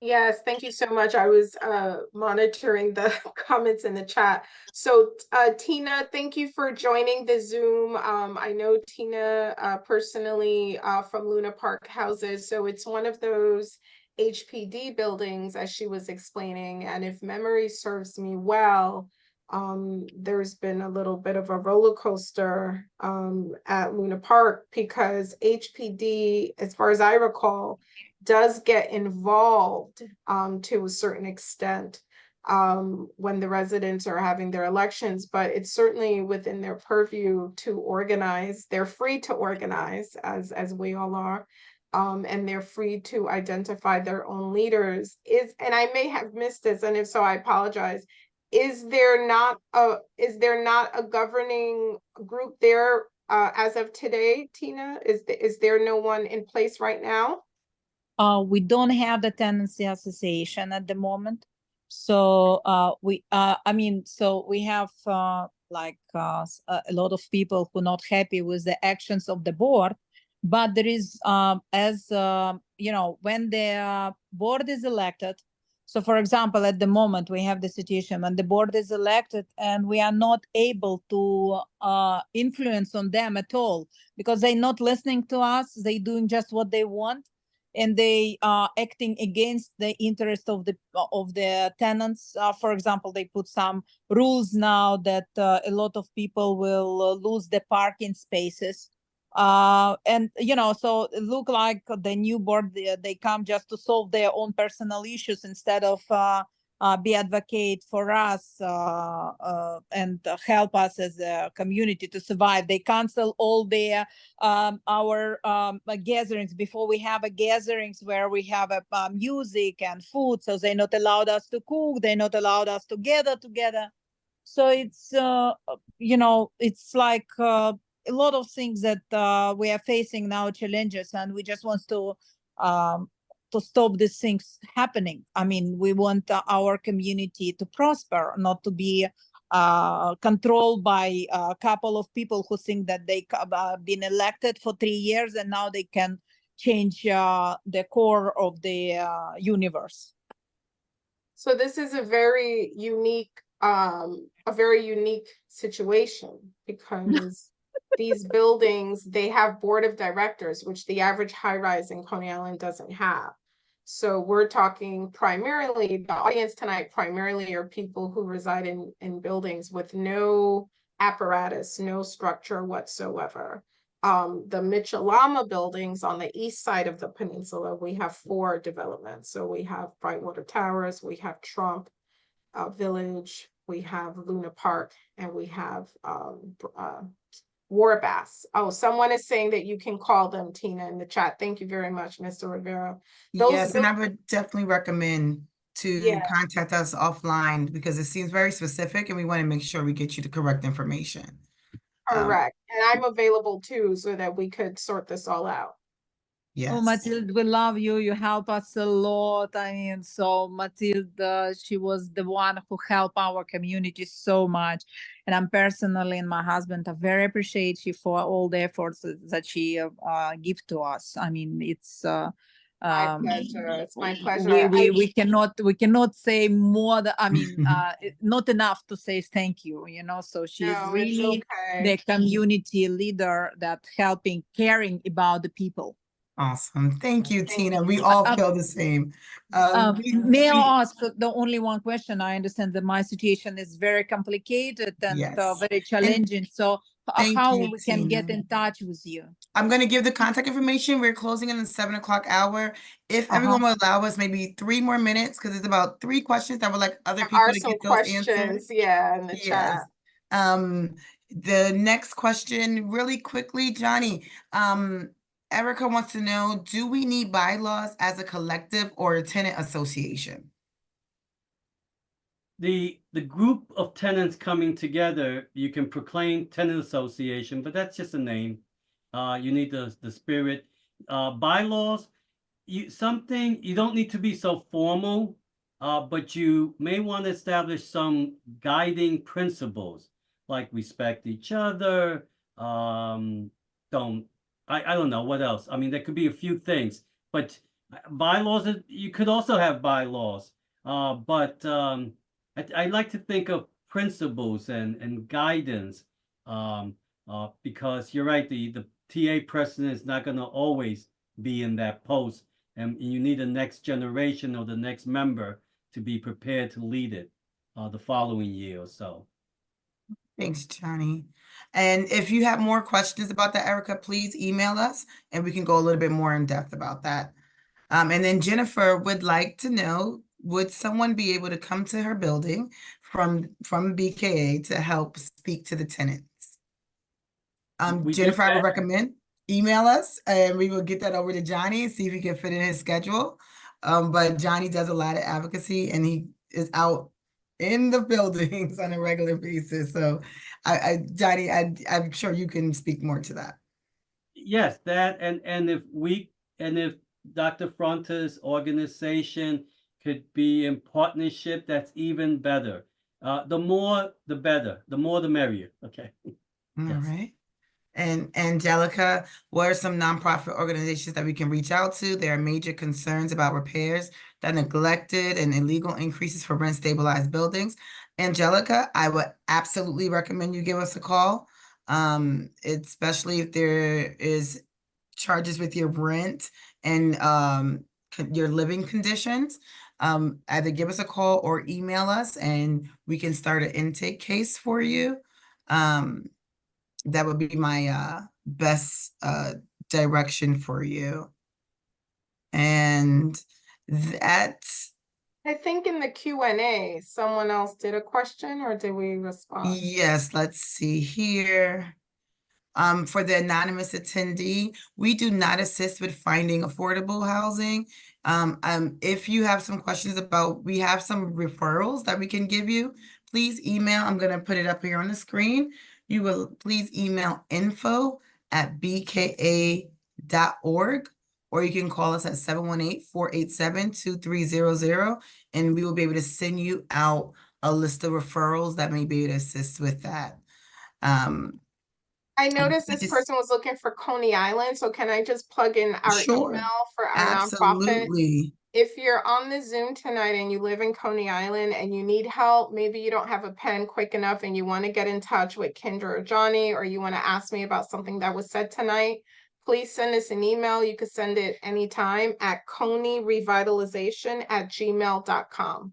Yes, thank you so much. I was monitoring the comments in the chat. So Tina, thank you for joining the Zoom. I know Tina personally from Luna Park Houses. So it's one of those HPD buildings, as she was explaining. And if memory serves me well, there's been a little bit of a roller coaster at Luna Park, because HPD, as far as I recall, does get involved to a certain extent when the residents are having their elections, but it's certainly within their purview to organize. They're free to organize, as we all are. and they're free to identify their own leaders. And I may have missed this, and if so, I apologize. Is there not a governing group there as of today, Tina? Is there no one in place right now? We don't have the tenancy association at the moment. So we have a lot of people who are not happy with the actions of the board, but there is when the board is elected. So for example, at the moment we have the situation when the board is elected and we are not able to influence on them at all because they're not listening to us. They're doing just what they want, and they are acting against the interest of the tenants. For example, they put some rules now that a lot of people will lose the parking spaces. And so it look like the new board, they come just to solve their own personal issues instead of be advocate for us and help us as a community to survive. They cancel all their our gatherings before we have a gatherings where we have a music and food. So they're not allowed us to cook. They're not allowed us to gather together. So it's it's like a lot of things that we are facing now, challenges, and we just want to stop these things happening. I mean, we want our community to prosper, not to be controlled by a couple of people who think that they been elected for 3 years and now they can change the core of the universe. So this is a very unique situation because these buildings, they have board of directors, which the average high rise in Coney Island doesn't have. So we're talking primarily, the audience tonight primarily are people who reside in buildings with no apparatus, no structure whatsoever. The Mitchell-Lama buildings on the east side of the peninsula, we have 4 developments. So we have Brightwater Towers, we have Trump Village, we have Luna Park, and we have Warbass. Oh, someone is saying that you can call them, Tina, in the chat. Thank you very much, Mr. Rivera. Yes, and I would definitely recommend to Yeah. contact us offline because it seems very specific and we want to make sure we get you the correct information. Correct. And I'm available too, so that we could sort this all out. Yes. Oh, Matilda, we love you. You help us a lot. I mean, so Matilda, she was the one who helped our community so much. And I'm personally and my husband are very appreciative for all the efforts that she gives to us. I mean, it's My pleasure. It's my pleasure. We cannot say more I mean not enough to say thank you, so she's No, it's really okay. the community leader that helping, caring about the people. Awesome. Thank you, Thank Tina. you. We all feel the same. May I ask the only one question? I understand that my situation is very complicated and Yes. very challenging. So thank how you, we can get Tina. in touch with you? I'm going to give the contact information. We're closing in the 7 o'clock hour. If everyone will allow us maybe 3 more minutes, because it's about 3 questions that would like other There people are to some get those answered. questions, yeah, in the chat. The next question, really quickly, Johnny, Erica wants to know, do we need bylaws as a collective or a tenant association? The group of tenants coming together, you can proclaim tenant association, but that's just a name. You need the spirit. Bylaws, you don't need to be so formal, but you may want to establish some guiding principles like respect each other. I don't know what else. I mean, there could be a few things, but bylaws, you could also have bylaws. But I like to think of principles and guidance, because you're right, the TA president is not going to always be in that post, and you need the next generation or the next member to be prepared to lead it the following year or so. Thanks, Johnny. And if you have more questions about that, Erica, please email us and we can go a little bit more in depth about that. And then Jennifer would like to know, would someone be able to come to her building from BKA to help speak to the tenants? Jennifer, I would recommend. email us and we will get that over to Johnny and see if he can fit in his schedule. But Johnny does a lot of advocacy and he is out in the buildings on a regular basis. So Johnny, I'm sure you can speak more to that. Yes, that and if Dr. Fronta's organization could be in partnership, that's even better. The more, the better. The more, the merrier. Okay. All Yes. right. And Angelica, what are some nonprofit organizations that we can reach out to? There are major concerns about repairs that are neglected and illegal increases for rent stabilized buildings. Angelica, I would absolutely recommend you give us a call. Especially if there is charges with your rent and your living conditions. Either give us a call or email us and we can start an intake case for you. That would be my best direction for you. And that's, I think in the Q&A, someone else did a question, or did we respond? yes, let's see here. For the anonymous attendee, we do not assist with finding affordable housing. If you have some questions about, we have some referrals that we can give you, please email. I'm gonna put it up here on the screen. You will please email info@bka.org, or you can call us at 718-487-2300, and we will be able to send you out a list of referrals that may be able to assist with that. I noticed this just- person was looking for Coney Island, so can I just plug in our Sure. email for our nonprofit? Absolutely. If you're on the Zoom tonight and you live in Coney Island and you need help, maybe you don't have a pen quick enough and you want to get in touch with Kendra or Johnny, or you want to ask me about something that was said tonight, please send us an email. You can send it anytime at coneyrevitalization@gmail.com.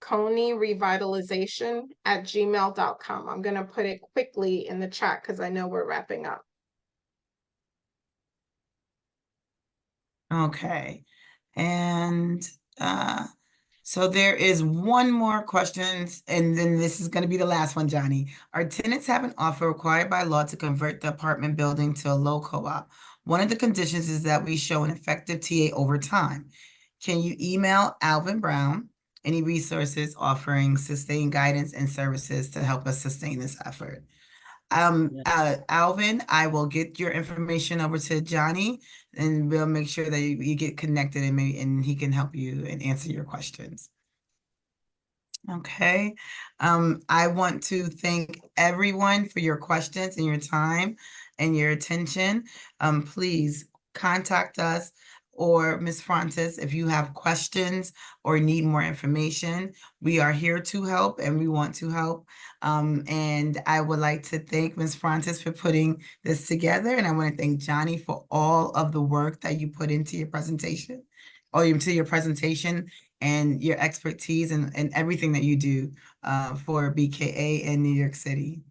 coneyrevitalization@gmail.com. I'm going to put it quickly in the chat because I know we're wrapping up. Okay. And so there is one more question, and then this is going to be the last one, Johnny. Our tenants have an offer required by law to convert the apartment building to a low co-op. One of the conditions is that we show an effective TA over time. Can you email Alvin Brown any resources offering sustained guidance and services to help us sustain this effort? Alvin, I will get your information over to Johnny and we'll make sure that you get connected and he can help you and answer your questions. Okay. I want to thank everyone for your questions and your time and your attention. Please contact us or Ms. Francis if you have questions or need more information. We are here to help and we want to help. And I would like to thank Ms. Francis for putting this together. And I want to thank Johnny for all of the work that you put into your presentation and your expertise and everything that you do for BKA in New York City.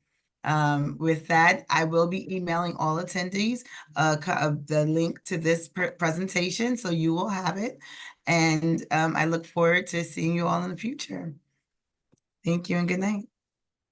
With that, I will be emailing all attendees the link to this presentation, so you will have it. And I look forward to seeing you all in the future. Thank you and good night.